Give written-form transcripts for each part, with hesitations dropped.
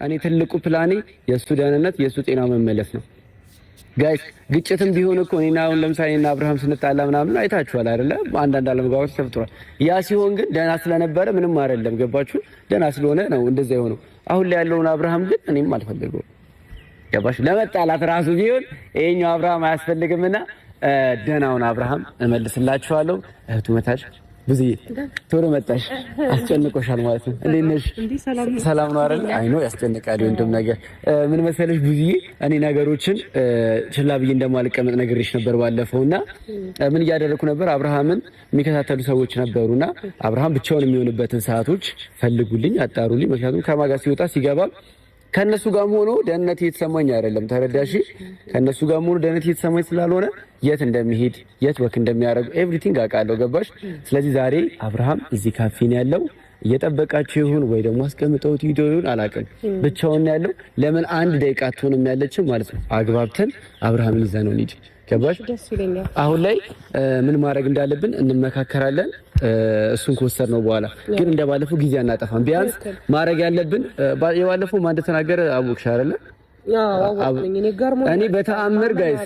እኔ ትልቁ ፕላኔ የእሱ ደህንነት የእሱ ጤና መመለስ ነው። ጋይስ ግጭትም ቢሆን እኮ እኔና አሁን ለምሳሌ እና አብርሃም ስንጣላ ምናምን አይታችኋል አይደለ? አንዳንድ አለመግባባቶች ተፈጥሯል። ያ ሲሆን ግን ደህና ስለነበረ ምንም አይደለም። ገባችሁ? ደህና ስለሆነ ነው እንደዛ የሆነው። አሁን ላይ ያለውን አብርሃም ግን እኔም አልፈልገውም። ገባሽ? ለመጣላት ራሱ ቢሆን ይሄኛው አብርሃም አያስፈልግምና ደህናውን አብርሃም እመልስላችኋለሁ። እህቱ መታች ብዙዬ ቶሎ መጣሽ፣ አስጨንቆሻል ማለት ነው። እንዴት ነሽ? ሰላም ነው አይደል? አይ ነው ያስጨንቃል። ወንድም ነገር ምን መሰለሽ ብዙዬ፣ እኔ ነገሮችን ችላ ብዬ እንደማልቀመጥ ነግሬሽ ነበር ባለፈውና ምን እያደረኩ ነበር? አብርሃምን የሚከታተሉ ሰዎች ነበሩና አብርሃም ብቻውን የሚሆንበትን ሰዓቶች ፈልጉልኝ፣ አጣሩልኝ። ምክንያቱም ከማጋ ሲወጣ ሲገባ ከነሱ ጋር ሆኖ ደህንነት እየተሰማኝ አይደለም። ተረዳሽ? ከነሱ ጋር ሆኖ ደህንነት እየተሰማኝ ስላልሆነ የት እንደሚሄድ የት ወክ እንደሚያደርግ ኤቭሪቲንግ አውቃለሁ። ገባሽ? ስለዚህ ዛሬ አብርሃም እዚህ ካፌ ነው ያለው። እየጠበቃችሁ ይሁን ወይ ደግሞ አስቀምጠውት ቪዲዮ ይሁን አላውቅም፣ ብቻውን ያለው። ለምን አንድ ደቂቃ አትሆንም ያለችው ማለት ነው። አግባብተን አብርሃም ይዘነው እንሂድ። ገባሽ? አሁን ላይ ምን ማድረግ እንዳለብን እንመካከራለን። እሱን ከወሰድነው በኋላ ግን እንደባለፈው ጊዜ አናጠፋም። ቢያንስ ማድረግ ያለብን የባለፈው ማን እንደተናገረ አወቅሽ አይደለ? እኔ በተአምር ጋይስ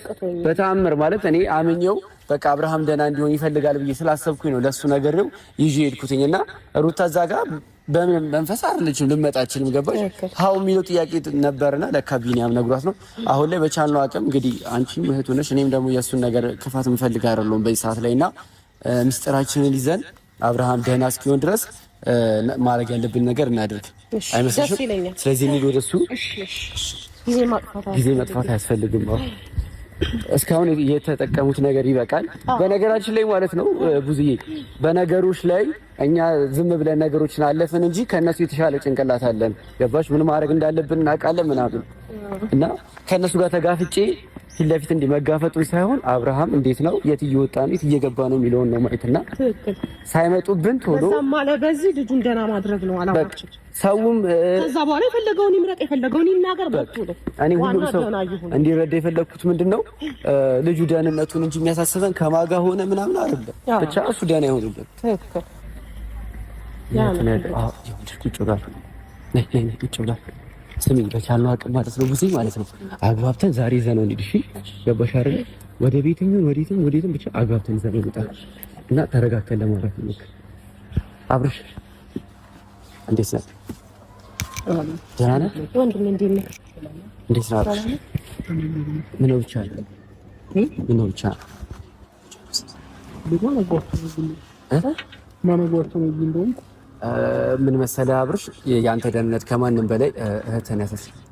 በተአምር ማለት እኔ አምኜው በቃ አብርሃም ደህና እንዲሆን ይፈልጋል ብዬ ስላሰብኩኝ ነው ለሱ ነገርው ይዤ ሄድኩትኝና ሩታ እዛ ጋር በምን መንፈስ አይደለችም ልመጣችንም። ገባሽ? ሃው የሚለው ጥያቄ ነበርና ለካ ቢኒያም ነግሯት ነው። አሁን ላይ በቻልነው አቅም እንግዲህ አንቺም እህቱ ነሽ፣ እኔም ደግሞ የእሱን ነገር ክፋት የምፈልግ አይደለሁም በዚህ ሰዓት ላይና ምስጢራችንን ይዘን አብርሃም ደህና እስኪሆን ድረስ ማድረግ ያለብን ነገር እናድርግ። አይመስልሽም? ስለዚህ እንሂድ ወደሱ። ጊዜ ማጥፋት አያስፈልግም። እስካሁን የተጠቀሙት ነገር ይበቃል። በነገራችን ላይ ማለት ነው ብዙዬ፣ በነገሮች ላይ እኛ ዝም ብለን ነገሮችን አለፍን እንጂ ከነሱ የተሻለ ጭንቅላት አለን። ገባሽ? ምን ማድረግ እንዳለብን እናውቃለን ምናምን እና ከነሱ ጋር ተጋፍጬ ፊት ለፊት እንዲመጋፈጡን ሳይሆን አብርሃም እንዴት ነው የት እየወጣ ነው የት እየገባ ነው የሚለውን ነው ማየትና ሳይመጡብን ቶሎ በዛማለ በዚህ ልጁን ደህና ማድረግ ነው አላማችን። ሰውም ከዛ በኋላ የፈለገውን ይምረጥ የፈለገውን ይናገር። እኔ ሁሉም ሰው እንዲረዳ የፈለኩት ምንድነው ልጁ ደህንነቱን እንጂ የሚያሳስበን ከማጋ ሆነ ምናምን አይደለም። ብቻ እሱ ደህና ይሆንልን። ትክክል። ቁጭ ብላ ስሚ በቻልነው አቅም ማለት ነው ብዙ ማለት ነው አግባብተን ዛሬ ይዘነው እንሂድ። እሺ ገባሽ አይደል? ወደ ቤትም ወዴትም ብቻ አግባብተን ይዘነው እንሂድ እና ተረጋግተን ለማውራት እንሞክር። አብርሽ እንዴት ነህ? ደህና ነህ ወንድሜ? እንዴት ነህ? እንዴት ነህ አብርሽ? ምን ነው ብቻ ምን መሰለህ አብርሽ፣ የአንተ ደህንነት ከማንም በላይ እህትህን ያሳስባል።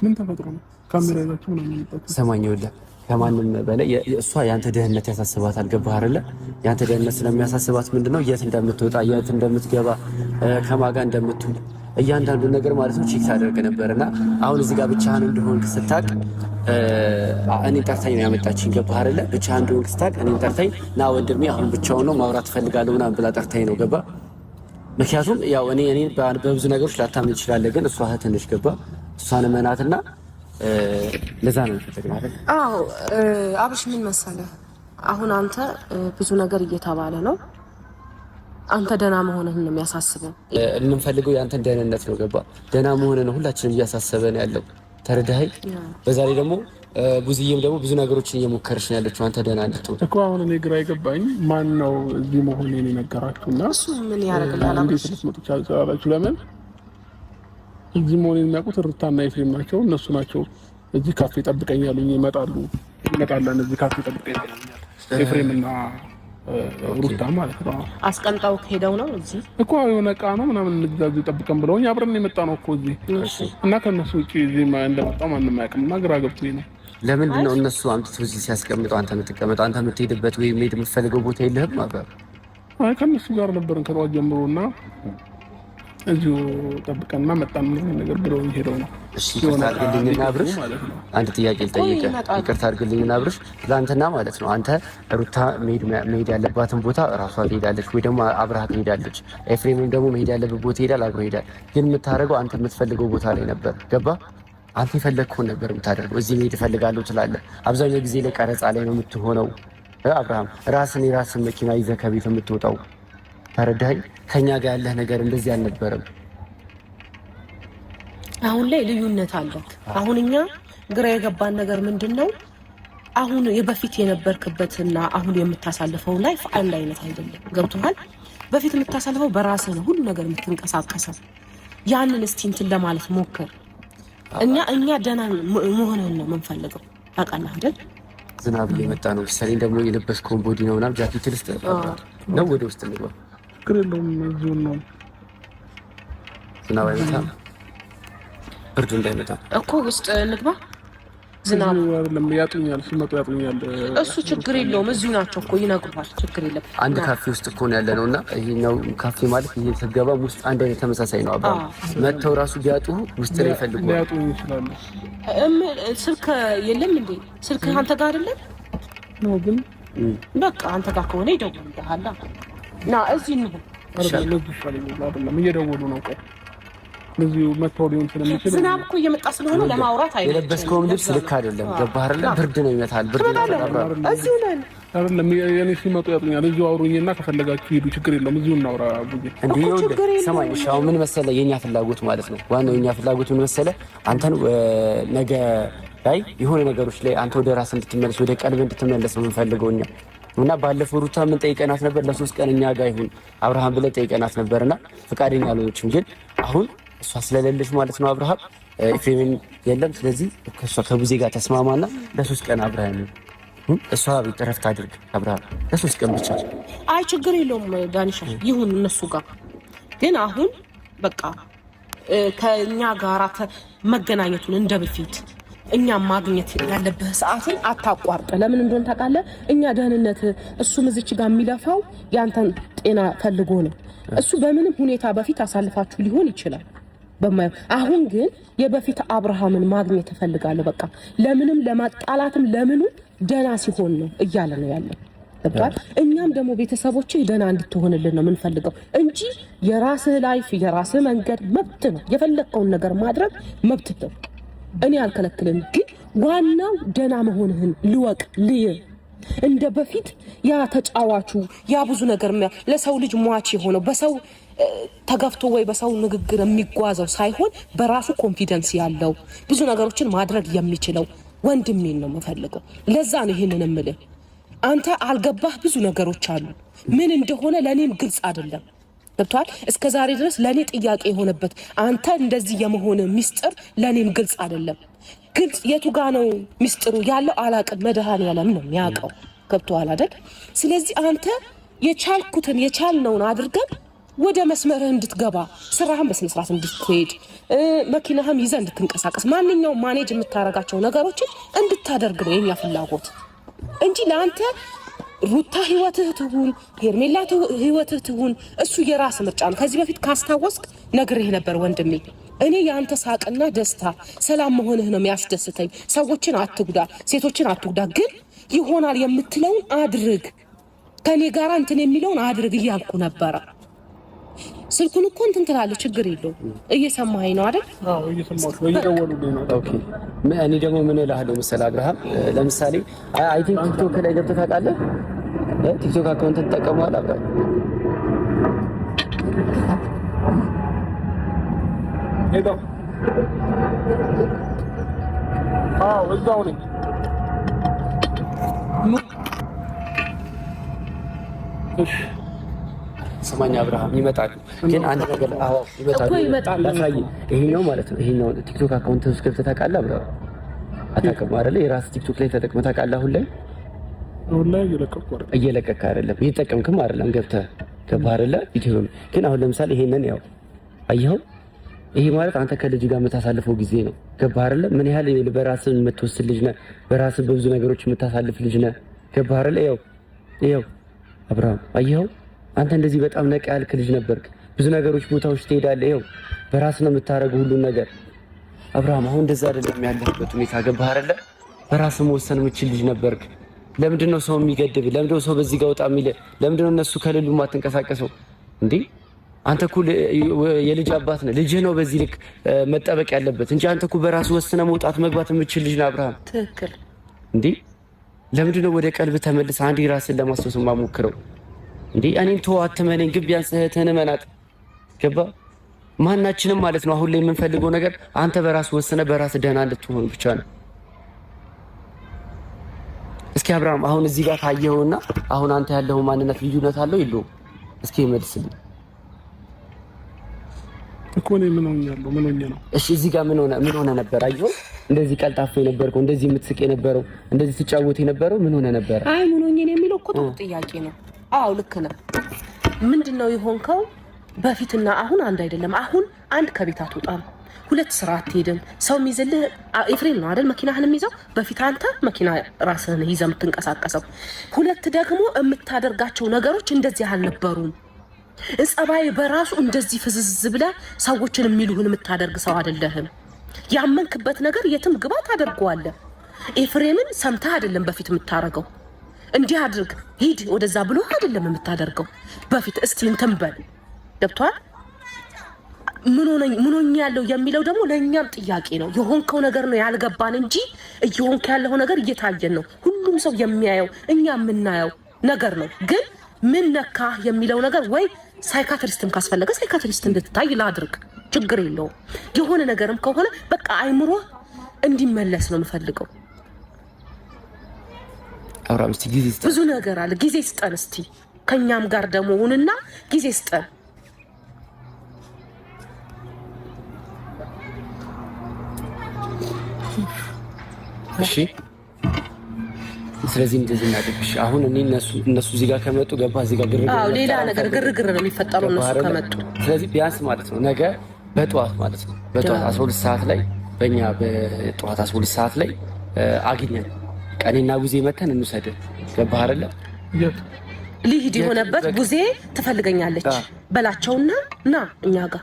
ምን ተፈጥሮ ነው? ካሜራ ይዛችሁ ነው የሚጠቁት? ሰማኝ ይኸውልህ፣ ከማንም በላይ እሷ የአንተ ደህንነት ያሳስባታል። ገባህ አይደለ? የአንተ ደህንነት ስለሚያሳስባት ምንድነው የት እንደምትወጣ የት እንደምትገባ ከማጋ እንደምትውል እያንዳንዱ ነገር ማለት ነው ቼክ ታደርግ ነበርና አሁን እዚህ ጋር ብቻህን እንደሆንክ ስታቅ እኔን ጠርታኝ ነው ያመጣችኝ። ገባህ አይደለ? ብቻህን እንደሆንክ ስታቅ እኔን ጠርታኝ ና ወንድሜ አሁን ብቻውን ነው ማውራት እፈልጋለሁ ምናምን ብላ ጠርታኝ ነው። ገባህ? ምክንያቱም ያው እኔን በብዙ ነገሮች ላታምን ትችላለህ፣ ግን እሷ እህትህ ነች። ገባህ? እሷን መናትና ለዛ ነው ማለት። አዎ አብርሽ ምን መሰለህ፣ አሁን አንተ ብዙ ነገር እየተባለ ነው። አንተ ደህና መሆንህን ነው የሚያሳስበን። የምንፈልገው የአንተን ደህንነት ነው። ገባ? ደህና መሆንህን ነው ሁላችንም እያሳሰበን ያለው። ተረዳኸኝ? በዛ ላይ ደግሞ ብዙዬም ደግሞ ብዙ ነገሮችን እየሞከረች ነው ያለችው አንተ ደህና እንድትሆን እኮ። አሁን እኔ ግራ የገባኝ ማን ነው እዚህ መሆኔን የነገራችሁና እሱ ምን ያደርግልሃል? እንዴት ልትመጡ ቻላችሁ? ለምን እዚህ መሆኔን የሚያውቁት ሩታና ኤፍሬም ናቸው። እነሱ ናቸው እዚህ ካፌ ጠብቀኝ ያሉኝ። እንመጣለን እዚህ ካፌ ጠብቀኝ ያሉኛል ኤፍሬምና ሩታ ማለት ነው። አስቀምጠው ሄደው ነው እዚህ እኮ የሆነ ዕቃ ነው ምናምን እንግዛዝ ጠብቀን ብለውኝ አብረን የመጣ ነው እኮ እዚህ እና ከነሱ ውጪ እዚህ እንደመጣው ማንም አያውቅም። እና ግራ ገብቶኝ ነው። ለምንድን ነው እነሱ አምጥተው እዚህ ሲያስቀምጠው አንተ የምትቀመጠው? አንተ የምትሄድበት ወይ መሄድ የምትፈልገው ቦታ የለህም ነበር? አይ ከነሱ ጋር ነበርን ከጠዋት ጀምሮና እዚሁ ጠብቀንና መጣን ነገር ብለው ሄደው ነው። እሺ ይቅርታ አድርግልኝና አብርሽ አንድ ጥያቄ ልጠይቅህ። ይቅርታ አድርግልኝና አብርሽ ትናንትና ማለት ነው አንተ ሩታ መሄድ ያለባትን ቦታ እራሷ ትሄዳለች ወይ ደግሞ አብረሃት ትሄዳለች። ኤፍሬምም ደግሞ መሄድ ያለበት ቦታ ይሄዳል፣ አብሮ ይሄዳል። ግን የምታደርገው አንተ የምትፈልገው ቦታ ላይ ነበር። ገባ? አንተ የፈለግከውን ነበር የምታደርገው። እዚህ መሄድ እፈልጋለሁ ትላለህ። አብዛኛው ጊዜ ላይ ቀረጻ ላይ ነው የምትሆነው። አብርሃም የራስን መኪና ይዘህ ከቤት የምትወጣው። ተረዳኸኝ? ከኛ ጋር ያለህ ነገር እንደዚህ አልነበረም። አሁን ላይ ልዩነት አለት። አሁን እኛ ግራ የገባን ነገር ምንድነው? አሁን የበፊት የነበርክበትና አሁን የምታሳልፈው ላይፍ አንድ አይነት አይደለም። ገብቶሃል? በፊት የምታሳልፈው በራስህ ነው ሁሉ ነገር የምትንቀሳቀሰው። ያንን እስቲ እንትን ለማለት ሞክር። እኛ ደህና መሆንህን ነው የምንፈልገው። ታውቃለህ አይደል? ዝናብ እየመጣ ነው። ሰሌን ደግሞ የለበስከውን ቦዲ ነው ምናምን ጃኬት ልስጥ ነው ወደ ውስጥ እንግባ። ችግር የለውም እዚሁ ነው። ዝናብ አይመጣም፣ ብርዱ እንዳይመጣ እኮ ውስጥ እንግባ። ዝናብ አይደለም ያጡኛል፣ ሲመጡ ያጡኛል። እሱ ችግር የለውም እዚሁ ናቸው እኮ ይነግሩሃል። ችግር የለም። አንድ ካፌ ውስጥ እኮ ነው ያለነው እና ይሄኛው ካፌ ማለት ይሄ ስትገባ ውስጥ አንድ አይነት ተመሳሳይ ነው። አባ መተው ራሱ ቢያጡ ውስጥ ላይ ይፈልጉ ሊያጡኝ ይችላሉ። ስልክ የለም እንዴ? ስልክ አንተ ጋር አይደለም ነው? ግን በቃ አንተ ጋር ከሆነ ይደውልልሃል። ና እዚህ ነው አይደለም እየደወሉ ነው። ቆይ ለዚሁ መተው ሊሆን ስለሚችል ዝናብ እኮ እየመጣ ስለሆነ ለማውራት አይደለም። የለበስከውም ልብስ ልክ አይደለም። ገባህ አይደለ? ብርድ ነው ይመታል። ብርድ ነው እዚሁ ነን አይደለም። የኔ ሲመጡ ያጡኛል። እዚሁ አውሩኝና ከፈለጋችሁ ሂዱ፣ ችግር የለውም። እዚሁ እናውራ። ቡዬ እንዴ ይኸውልህ፣ ሰማኝ። እሺ አሁን ምን መሰለህ የኛ ፍላጎት ማለት ነው። ዋናው የኛ ፍላጎት ምን መሰለህ? አንተን ነገ ላይ የሆነ ነገሮች ላይ አንተ ወደ ራስ እንድትመለስ ወደ ቀልብ እንድትመለስ ነው የምንፈልገው እኛ። እና ባለፈው ሩታ ምን ጠይቀናት ነበር? ለ3 ቀን እኛ ጋር ይሁን አብርሃም ብለን ጠይቀናት ነበርና ፈቃደኛ አልሆነችም። ግን አሁን እሷ ስለሌለች ማለት ነው አብርሃም ኤፍሬም የለም። ስለዚህ ከእሷ ከቡዜ ጋር ተስማማና ለ3 ቀን አብርሃም እሷ ቤት እረፍት አድርግ አብርሃም ለ3 ቀን ብቻ። አይ ችግር የለውም ዳኒሻ ይሁን እነሱ ጋር። ግን አሁን በቃ ከእኛ ጋር መገናኘቱን እንደ በፊት እኛ ማግኘት ያለብህ ሰዓትን አታቋርጥ። ለምን እንደሆነ ታውቃለህ? እኛ ደህንነት እሱም እዚች ጋር የሚለፋው ያንተን ጤና ፈልጎ ነው። እሱ በምንም ሁኔታ በፊት አሳልፋችሁ ሊሆን ይችላል በማየው። አሁን ግን የበፊት አብርሃምን ማግኘት እፈልጋለሁ። በቃ ለምንም ለማጣላትም ለምንም ደህና ሲሆን ነው እያለ ነው ያለው። ተባል እኛም ደግሞ ቤተሰቦች ደህና እንድትሆንልን ነው የምንፈልገው እንጂ የራስህ ላይፍ የራስህ መንገድ መብት ነው። የፈለከውን ነገር ማድረግ መብት ነው። እኔ አልከለክልም። ግን ዋናው ደህና መሆንህን ልወቅ ልይ። እንደ በፊት ያ ተጫዋቹ ያ ብዙ ነገር ለሰው ልጅ ሟች የሆነው በሰው ተገፍቶ ወይ በሰው ንግግር የሚጓዘው ሳይሆን በራሱ ኮንፊደንስ ያለው ብዙ ነገሮችን ማድረግ የሚችለው ወንድሜን ነው የምፈልገው። ለዛ ነው ይሄንን እምልህ። አንተ አልገባህ ብዙ ነገሮች አሉ። ምን እንደሆነ ለኔም ግልጽ አይደለም። ገብቷል? እስከ ዛሬ ድረስ ለኔ ጥያቄ የሆነበት አንተ እንደዚህ የመሆን ሚስጥር ለኔም ግልጽ አይደለም። ግልጽ የቱ ጋ ነው ሚስጥሩ ያለው? አላቅም። መድኃኒዓለም ነው የሚያውቀው። ገብቶሃል አይደል? ስለዚህ አንተ የቻልኩትን የቻልነውን አድርገን ወደ መስመርህ እንድትገባ ስራህን በስነ ስርዓት እንድትሄድ መኪናህም ይዘህ እንድትንቀሳቀስ ማንኛውም ማኔጅ የምታረጋቸው ነገሮችን እንድታደርግ ነው የኛ ፍላጎት እንጂ ለአንተ ሩታ ህይወትህ ትሁን ሄርሜላ ህይወትህ ትሁን እሱ የራስ ምርጫ ነው። ከዚህ በፊት ካስታወስክ ነግሬህ ነበር ወንድሜ። እኔ የአንተ ሳቅና ደስታ ሰላም መሆንህ ነው የሚያስደስተኝ። ሰዎችን አትጉዳ፣ ሴቶችን አትጉዳ፣ ግን ይሆናል የምትለውን አድርግ፣ ከኔ ጋር እንትን የሚለውን አድርግ እያልኩ ነበረ። ስልኩን እኮ እንትን ትላለህ፣ ችግር የለውም። እየሰማኸኝ ነው አይደል? አዎ እየሰማሁሽ ነው። እየደወሉልኝ ነው። ኦኬ እኔ ደግሞ ምን እልሃለሁ መሰለህ አብርሃም፣ ለምሳሌ አይ ቲንክ ቲክቶክ ላይ ገብተህ ታውቃለህ? ቲክቶክ አካውንት ተጠቀመዋል አብርሃም? ሄሎ አዎ እዛው ነኝ። እሺ ሰማኛ አብርሃም ይመጣሉ። ግን አንድ ነገር አዎ ይመጣሉ። ላሳይ ይሄኛው ማለት ነው። ይሄኛው ቲክቶክ አካውንት ውስጥ ገብተህ ታውቃለህ አብርሃም? አታውቅም አይደለ? የራስህ ቲክቶክ ላይ ተጠቅመህ ታውቃለህ? አሁን ላይ እየለቀቅክ አይደለም፣ እየተጠቀምክም አይደለም። ገብተህ ገባህ አይደለ? ዩቲዩብ ግን አሁን ለምሳሌ ይሄንን ያው አየኸው፣ ይሄ ማለት አንተ ከልጅ ጋር የምታሳልፈው ጊዜ ነው። ገባህ አይደለ? ምን ያህል በራስህ የምትወስድ ልጅ ነህ፣ በራስህ በብዙ ነገሮች የምታሳልፍ ልጅ ነህ። ገባህ አይደለ? ይኸው አብርሃም አየኸው፣ አንተ እንደዚህ በጣም ነቃ ያልክ ልጅ ነበርክ። ብዙ ነገሮች ቦታዎች ትሄዳለህ። ይኸው በራስህ ነው የምታደርገው ሁሉን ነገር። አብርሃም አሁን እንደዛ አይደለም ያለህበት ሁኔታ። ገባህ አይደለ? በራስህ መወሰን የምችል ልጅ ነበርክ። ለምንድን ነው ሰው የሚገድብ? ለምንድን ነው ሰው በዚህ ጋር ወጣ የሚል? ለምንድን ነው እነሱ ከሌሉ የማትንቀሳቀሰው እንዴ? አንተ እኮ የልጅ አባት ነህ። ልጅህ ነው በዚህ ልክ መጠበቅ ያለበት እንጂ አንተ እኮ በራስህ ወስነህ መውጣት መግባት የምችል ልጅ ነህ አብርሃም። ትክክል እንዴ? ለምንድን ነው ወደ ቀልብ ተመልሰህ አንዴ ራስህን ለማስታወስ የማትሞክረው እንዴ? እኔን ተው አትመነኝ፣ ግን ቢያንስ እህትህን እመናት። ገባህ? ማናችንም ማለት ነው አሁን ላይ የምንፈልገው ነገር አንተ በራስ ወሰነ በራስ ደህና እንድትሆን ብቻ ነው። እስኪ አብርሃም አሁን እዚህ ጋር ታየውና አሁን አንተ ያለው ማንነት ልዩነት አለው የለውም? እስኪ መልስልኝ እኮ ነው። ምን ሆኜ ነው? እሺ እዚህ ጋር ምን ሆነ ነበር? አየሁ እንደዚህ ቀልጣፋ የነበርከው፣ እንደዚህ የምትስቅ የነበረው፣ እንደዚህ ትጫወት የነበረው ምን ሆነ ነበር? አይ ምን ሆኜ ነው የሚለው እኮ ጥያቄ ነው። አዎ ልክ ነህ። ምንድነው የሆንከው? በፊትና አሁን አንድ አይደለም። አሁን አንድ ከቤት አትወጣም፣ ሁለት ስራ አትሄድም። ሰው የሚይዝልህ ኤፍሬም ነው አይደል? መኪናህን የሚይዘው በፊት አንተ መኪና ራስህን ይዘህ የምትንቀሳቀሰው። ሁለት ደግሞ የምታደርጋቸው ነገሮች እንደዚህ አልነበሩም። ጸባይ በራሱ እንደዚህ ፍዝዝ ብለህ ሰዎችን የሚሉህን የምታደርግ ሰው አይደለህም። ያመንክበት ነገር የትም ግባ ታደርገዋለህ። ኤፍሬምን ሰምተህ አይደለም በፊት የምታደርገው። እንዲህ አድርግ ሂድ ወደዛ ብሎ አይደለም የምታደርገው በፊት። እስቲ እንትን በል ገብቷል። ምን ሆኜ ያለው የሚለው ደግሞ ለእኛም ጥያቄ ነው። የሆንከው ነገር ነው ያልገባን እንጂ እየሆንክ ያለው ነገር እየታየን ነው። ሁሉም ሰው የሚያየው እኛ የምናየው ነገር ነው። ግን ምን ነካ የሚለው ነገር ወይ ሳይካትሪስትም ካስፈለገ ሳይካትሪስት እንድትታይ ላድርግ፣ ችግር የለውም። የሆነ ነገርም ከሆነ በቃ አይምሮ እንዲመለስ ነው የምፈልገው። አብርሃም እስቲ ጊዜ ስጠን። ብዙ ነገር አለ፣ ጊዜ ስጠን እስቲ። ከኛም ጋር ደግሞ ሁንና ጊዜ ስጠን። እሺ ስለዚህ እንደዚህ እናድርግሽ። አሁን እኔ እነሱ እዚህ ጋር ከመጡ ገባ እዚህ ጋር ግርግር፣ አዎ ሌላ ነገር ግርግር ነው የሚፈጠረው እነሱ ከመጡ። ስለዚህ ቢያንስ ማለት ነው ነገ በጠዋት ማለት ነው በጠዋት 12 ሰዓት ላይ በእኛ በጠዋት 12 ሰዓት ላይ አግኘን። ቀኔና ቡዜ መተን እንውሰድ። ገባህ አይደለ? ሊሂድ የሆነበት ቡዜ ትፈልገኛለች በላቸውና ና እኛ ጋር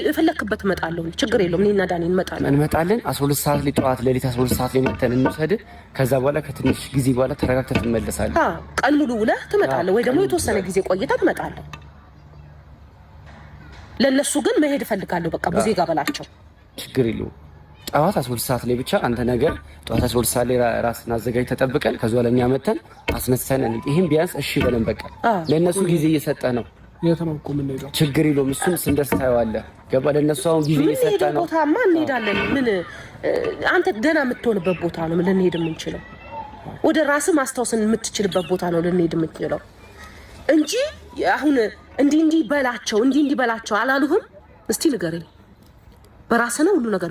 የፈለክበት እመጣለሁ፣ ችግር የለውም። እኔና ዳኒ እንመጣለን። 12 ሰዓት ላይ ጠዋት ሌሊት 12 ሰዓት ላይ መተን እንውሰድ። ከዛ በኋላ ከትንሽ ጊዜ በኋላ ተረጋግተህ ትመለሳለህ። ቀን ሙሉ ውለህ ትመጣለህ፣ ወይ ደግሞ የተወሰነ ጊዜ ቆይተህ ትመጣለህ። ለእነሱ ግን መሄድ እፈልጋለሁ። በቃ ቡዜ ጋር በላቸው፣ ችግር የለውም። ጠዋት 12 ሰዓት ላይ ብቻ አንተ ነገር ጠዋት 12 ሰዓት ላይ ራስን አዘጋጅ ተጠብቀን ከዛ ለኛ መተን አስነስተን እንዴ ይሄን ቢያንስ እሺ በለን። በቃ ለእነሱ ጊዜ እየሰጠህ ነው። የት ነው እኮ የምንሄደው? ችግር የለውም። እሱን ስንደርስ ታየዋለህ። ገባ? ለእነሱ አሁን ጊዜ እየሰጠህ ነው። ቦታማ እንሄዳለን። ምን አንተ ደህና የምትሆንበት ቦታ ነው ልንሄድ የምንችለው። ወደ ራስህ ማስታወስን የምትችልበት ቦታ ነው ልንሄድ የምንችለው እንጂ አሁን እንዲህ በላቸው እንዲህ በላቸው አላሉህም? እስቲ ንገረኝ። በራስህ ነው ሁሉ ነገር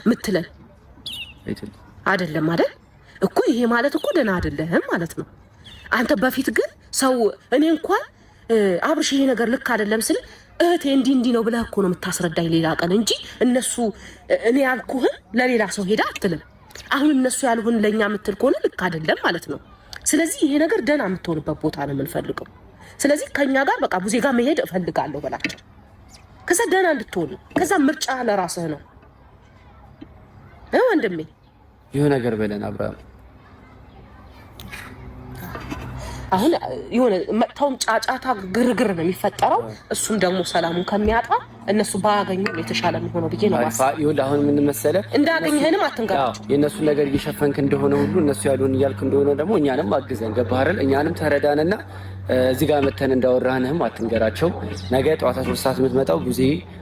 የምትለን አይደለም አይደል እኮ። ይሄ ማለት እኮ ደህና አይደለህም ማለት ነው አንተ። በፊት ግን ሰው እኔ እንኳን አብርሽ ይሄ ነገር ልክ አይደለም ስል እህቴ እንዲህ ነው ብለህ እኮ ነው የምታስረዳኝ ሌላ ቀን እንጂ እነሱ እኔ ያልኩህን ለሌላ ሰው ሄዳ አትልም። አሁን እነሱ ያልሁን ለእኛ የምትል ከሆነ ልክ አይደለም ማለት ነው። ስለዚህ ይሄ ነገር ደህና የምትሆንበት ቦታ ነው የምንፈልገው። ስለዚህ ከኛ ጋር በቃ ቡዜ ጋር መሄድ እፈልጋለሁ በላቸው። ከዛ ደህና እንድትሆን ከዛ ምርጫ ለራስህ ነው ወንድሜ። ይሄ ነገር በለን አብርሃም። አሁን የሆነ መጥተውም ጫጫታ ግርግር ነው የሚፈጠረው። እሱም ደግሞ ሰላሙን ከሚያጣ እነሱ ባያገኙ የተሻለ የሚሆነው ብዬ ነው ማሰብ። ይኸውልህ አሁን ምን መሰለህ እንዳገኘህንም አትንገራቸው። የእነሱን ነገር እየሸፈንክ እንደሆነ ሁሉ እነሱ ያሉን እያልክ እንደሆነ ደግሞ እኛንም አግዘን። ገባህ አይደል? እኛንም ተረዳንና እዚህ ጋር መተን እንዳወራህንም አትንገራቸው። ነገ ጠዋት 3 ሰዓት የምትመጣው ቡዜ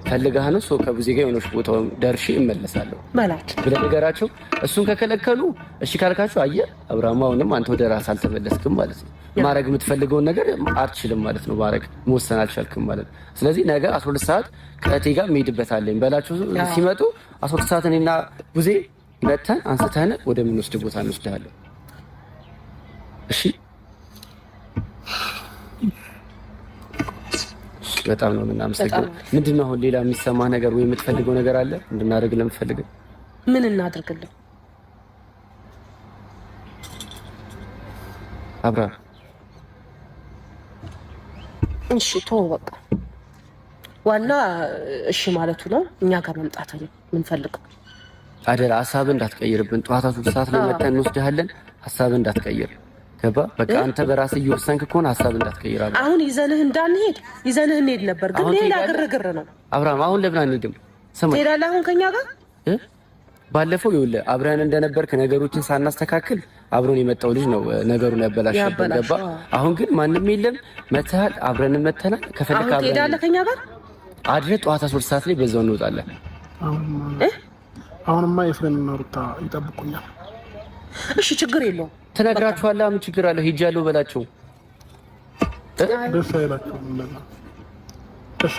ፈልጋህ ነው። ሰው ከቡዜ ጋር የሆነች ቦታው ደርሼ እመለሳለሁ በላቸው ብለህ ንገራቸው። እሱን ከከለከሉ እሺ ካልካቸው አየህ አብርሃም አሁንም አንተ ወደ ራስህ አልተመለስክም ማለት ነው። ማድረግ የምትፈልገውን ነገር አትችልም ማለት ነው። ማድረግ መወሰን አልቻልክም ማለት ነው። ስለዚህ ነገ 12 ሰዓት ከእቴ ጋር እንሄድበታለን በላቸው። ሲመጡ 12 ሰዓት እኔና ቡዜ መተን አንስተን ወደምንወስድ ቦታ እንወስድሃለን። እሺ በጣም ነው የምናመሰግነው። ምንድን ነው አሁን ሌላ የሚሰማ ነገር ወይ የምትፈልገው ነገር አለ እንድናደርግ ለምትፈልገው? ምን እናደርግልህ አብርሃም? እሺ ተወው በቃ። ዋና እሺ ማለቱ ነው። እኛ ጋር መምጣት ነው የምንፈልገው። አደራ ሀሳብህ እንዳትቀይርብን። ጠዋት 3 ሰዓት ላይ መተን እንወስድሃለን። ሀሳብህ እንዳትቀይር ገባ? በቃ አንተ በራስህ እየወሰንክ ከሆነ ሀሳብ እንዳትቀይር። አሁን ይዘንህ እንሄድ ነበር፣ ግን ሌላ ግርግር ነው። አብርሃም አሁን ለምን አንሄድም? ትሄዳለህ አሁን ከኛ ጋር? ባለፈው ይኸውልህ አብረን እንደነበርክ ነገሮችን ሳናስተካክል አብሮን የመጣው ልጅ ነው ነገሩን ያበላሸብን። ገባ? አሁን ግን ማንም የለም። መተሃል፣ አብረን መተናል። ከፈለክ ትሄዳለህ ከኛ ጋር? አድረ ጠዋት 12 ሰዓት ላይ በዛው እንወጣለን። አሁንማ ኤፍሬምና ሩታ ይጠብቁኛል። እሺ ችግር የለውም ትነግራችኋለህ። ምን ችግር አለው? ሄጃለሁ በላቸው። ደስ አይላቸውም? እንደዛ ደስ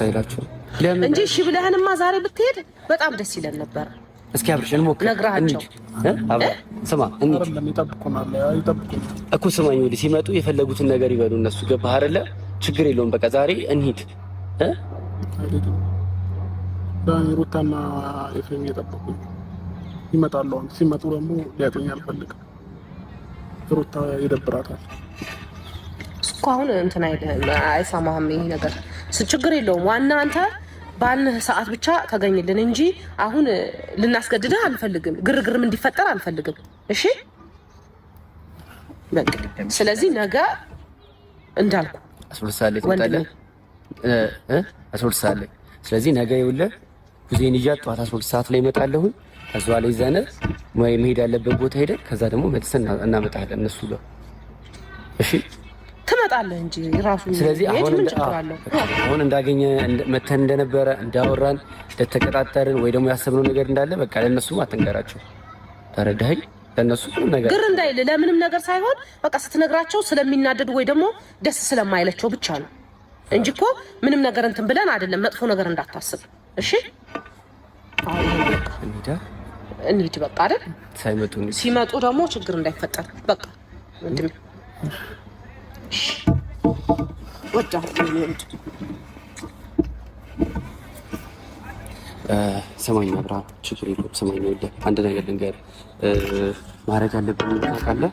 አይላቸውም እንጂ እሺ ብለህንማ ዛሬ ብትሄድ በጣም ደስ ይለን ነበር። እስኪ አብርሽን ሞክር ነግራቸው ስማ ይጠብቁናል እኮ ስማኝ፣ ወዲህ ሲመጡ የፈለጉትን ነገር ይበሉ እነሱ። ገባህ አይደለ? ችግር የለውም በቃ ዛሬ እንሂድ። ሩታና ኤፍሬም እየጠበቁኝ ይመጣሉ። ሲመጡ ደግሞ ሊያጡኝ አልፈልግም። ሩታ ይደብራታል እኮ አሁን እንትን አይሰማህም ይሄ ነገር። ችግር የለውም ዋና አንተ ባልንህ ሰዓት ብቻ ተገኝልን እንጂ አሁን ልናስገድድህ አንፈልግም። ግርግርም እንዲፈጠር አንፈልግም። እሺ በቃ ስለዚህ ነገ እንዳልኩ 12 ሰዓት ላይ ትመጣለህ። 12 ሰዓት ላይ ስለዚህ ነገ ይኸውልህ ጉዜን ይዣት ጠዋት 12 ሰዓት ላይ እመጣለሁ። ከዛ ላይ ዘነ ወይ መሄድ ያለበት ቦታ ሄደን ከዛ ደግሞ መልሰን እናመጣለን እነሱ ጋር። እሺ ትመጣለህ እንጂ ራሱ። ስለዚህ አሁን እንዳገኘ መተን እንደነበረ እንዳወራን እንደተቀጣጠርን ወይ ደግሞ ያሰብነው ነገር እንዳለ በቃ ለነሱም አትንገራቸው። ተረዳኸኝ? ለነሱ ምንም ነገር ግር እንዳይል ለምንም ነገር ሳይሆን በቃ ስትነግራቸው ስለሚናደዱ ወይ ደግሞ ደስ ስለማይላቸው ብቻ ነው እንጂ እኮ ምንም ነገር እንትን ብለን አይደለም። መጥፎ ነገር እንዳታስብ እሺ። እንሂድ በቃ አይደል? ሲመጡ ደግሞ ችግር እንዳይፈጠር በቃ ወንድም ሰማኝ አብርሃም፣ ችግር የለውም። ሰማኝ ወደ አንድ ነገር ልንገርህ፣ ማድረግ ያለብን ታውቃለህ።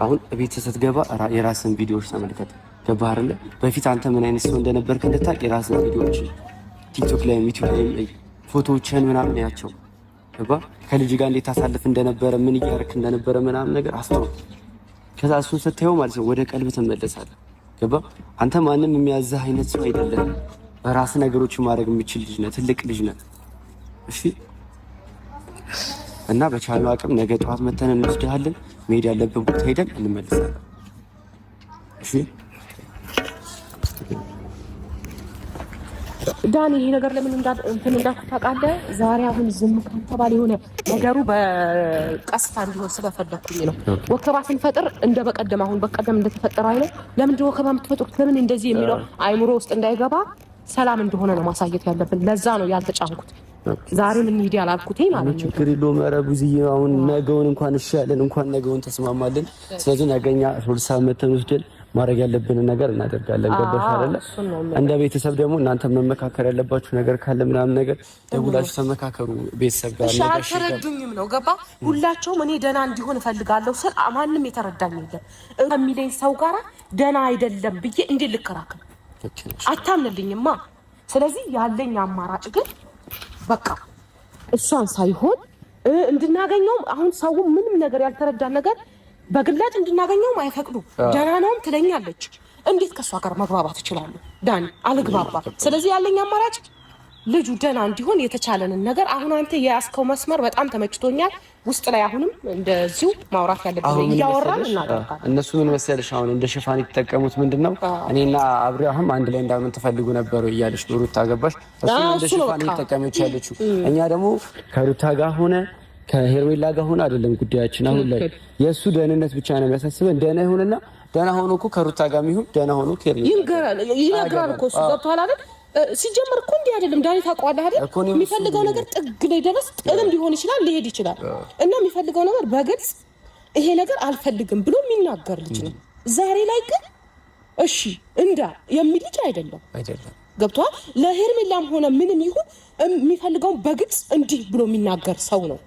አሁን ቤት ስትገባ የራስን ቪዲዮዎች ተመልከት። ገባህ አይደለ? በፊት አንተ ምን አይነት ሰው እንደነበርክ እንድታውቅ የራስን ቪዲዮዎች ቲክቶክ ላይ ዩቲዩብ ላይ ፎቶዎችን ምናምን ያቸው ገባህ? ከልጅ ጋር እንዴት ታሳልፍ እንደነበረ ምን እያደረክ እንደነበረ ምናምን ነገር አስተውል። ከዛ እሱን ስታየው ማለት ነው ወደ ቀልብ ትመለሳለህ። ገባህ? አንተ ማንም የሚያዝህ አይነት ሰው አይደለም። በራስ ነገሮችን ማድረግ የምችል ልጅ ነህ፣ ትልቅ ልጅ ነህ። እሺ። እና በቻሉ አቅም ነገ ጠዋት መተን እንወስድሃለን። መሄድ ያለብን ቦታ ሄደን እንመለሳለን። እሺ ዳኒ፣ ይሄ ነገር ለምን እንትን እንዳልኩት ታውቃለህ? ዛሬ አሁን ዝም ከተባለ የሆነ ነገሩ በቀስታ እንዲሆን ስለፈለኩኝ ነው። ወከባ ስንፈጥር እንደ በቀደም አሁን በቀደም እንደተፈጠረ አይደል? ለምን ወከባ የምትፈጥሩት ለምን እንደዚህ የሚለው አይምሮ ውስጥ እንዳይገባ ሰላም እንደሆነ ነው ማሳየት ያለብን። ለዛ ነው ያልተጫንኩት። ዛሬ ምን እንሂድ ያላልኩት ማለት ነው። ችግር የለውም። ኧረ ብዙዬ አሁን ነገውን እንኳን እሺ ያለን እንኳን ነገውን ተስማማለን። ስለዚህ ነገኛ 3 ሰዓት መተን ወስደን ማድረግ ያለብንን ነገር እናደርጋለን። ገባሽ አይደለ? እንደ ቤተሰብ ደግሞ እናንተ መመካከር ያለባችሁ ነገር ካለ ምናምን ነገር ደውላችሁ ተመካከሩ። ቤተሰብ ጋር ነው አልተረዱኝም ነው ገባ? ሁላቸውም እኔ ደህና እንዲሆን እፈልጋለሁ ስል ማንም የተረዳኝ የለም። ከሚለኝ ሰው ጋር ደህና አይደለም ብዬ እንዴ ልከራከር? አታምንልኝማ። ስለዚህ ያለኝ አማራጭ ግን በቃ እሷን ሳይሆን እንድናገኘውም አሁን ሰው ምንም ነገር ያልተረዳ ነገር በግላጭ እንድናገኘውም አይፈቅዱ። ደህና ነውም ትለኛለች። እንዴት ከሷ ጋር መግባባት እችላለሁ? ዳኒ አልግባባ። ስለዚህ ያለኝ አማራጭ ልጁ ደህና እንዲሆን የተቻለንን ነገር አሁን አንተ የያዝከው መስመር በጣም ተመችቶኛል። ውስጥ ላይ አሁንም እንደዚሁ ማውራት ያለብን እያወራን እናደርጋለን። እነሱ ምን መሰለሽ አሁን እንደ ሽፋን የተጠቀሙት ምንድነው እኔና አብርሃም አንድ ላይ እንዳምን ትፈልጉ ነበር እያለች ሩታ ገባሽ? እሱ እንደ ሽፋን የተጠቀመች ያለችው። እኛ ደግሞ ከሩታ ጋር ሆነ ከሄርሜላ ጋር ሆነ አይደለም ጉዳያችን። አሁን ላይ የእሱ ደህንነት ብቻ ነው የሚያሳስበን። ደህና ይሁንና ደህና ሆኖ እኮ ከሩታ ጋር የሚሆን ደህና ሆኖ ይነግራል እኮ እሱ ገብቶሃል አይደል? ሲጀምር እኮ እንዲህ አይደለም ዳኒ፣ ታውቀዋለህ አይደል? የሚፈልገው ነገር ጥግ ላይ ድረስ ጥልም ሊሆን ይችላል፣ ሊሄድ ይችላል። እና የሚፈልገው ነገር በግልጽ ይሄ ነገር አልፈልግም ብሎ የሚናገር ልጅ ነው። ዛሬ ላይ ግን እሺ እንዳ የሚል ልጅ አይደለም። ገብቶሃል? ለሄርሜላም ሆነ ምንም ይሁን የሚፈልገውን በግልጽ እንዲህ ብሎ የሚናገር ሰው ነው።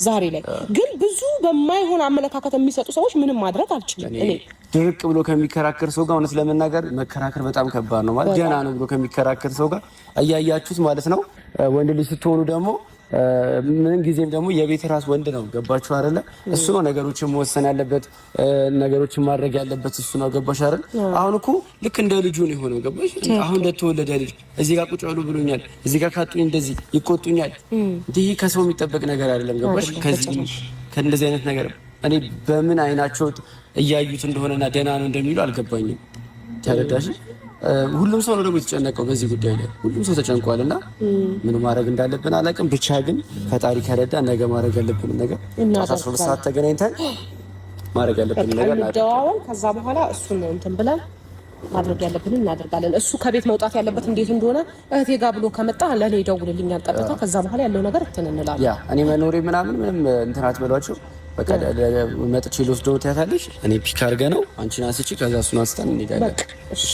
ዛሬ ላይ ግን ብዙ በማይሆን አመለካከት የሚሰጡ ሰዎች ምንም ማድረግ አልችልም። እኔ ድርቅ ብሎ ከሚከራከር ሰው ጋር እውነት ለመናገር መከራከር በጣም ከባድ ነው። ማለት ደህና ነው ብሎ ከሚከራከር ሰው ጋር እያያችሁት ማለት ነው። ወንድ ልጅ ስትሆኑ ደግሞ ምን ጊዜም ደግሞ የቤት ራስ ወንድ ነው። ገባችሁ አይደለ? እሱ ነው ነገሮችን መወሰን ያለበት፣ ነገሮችን ማድረግ ያለበት እሱ ነው። ገባሽ አይደል? አሁን እኮ ልክ እንደ ልጁ ነው የሆነው። ገባሽ? አሁን እንደተወለደ ልጅ እዚህ ጋር ቁጭ በሉ ብሎኛል፣ እዚህ ጋር ካጡኝ እንደዚህ ይቆጡኛል። ይሄ ከሰው የሚጠበቅ ነገር አይደለም። ገባሽ? ከእንደዚህ አይነት ነገር እኔ በምን አይናቸው እያዩት እንደሆነና ደህና ነው እንደሚሉ አልገባኝም። ተረዳሽ? ሁሉም ሰው ነው ደግሞ የተጨነቀው በዚህ ጉዳይ ላይ ሁሉም ሰው ተጨንቋልና ምን ማድረግ እንዳለብን አላውቅም። ብቻ ግን ፈጣሪ ከረዳ ነገ ማድረግ ያለብን ነገር 12 ሰዓት ተገናኝተን ማድረግ ያለብን ነገር እንደዋወል ከዛ በኋላ እሱን እንትን ብለን ማድረግ ያለብን እናደርጋለን። እሱ ከቤት መውጣት ያለበት እንዴት እንደሆነ እህቴ ጋር ብሎ ከመጣ ለኔ ይደውልልኛል ቀጥታ። ከዛ በኋላ ያለው ነገር እንትን እንላለን። ያ እኔ መኖሬ ምናምን ምንም እንትን አትበሏቸው። በቃ መጥቼ ልወስደው ትያታለሽ። እኔ ፒክ አድርገህ ነው አንቺን አንስቼ ከዛ እሱን አንስተን እንሄዳለን። እሺ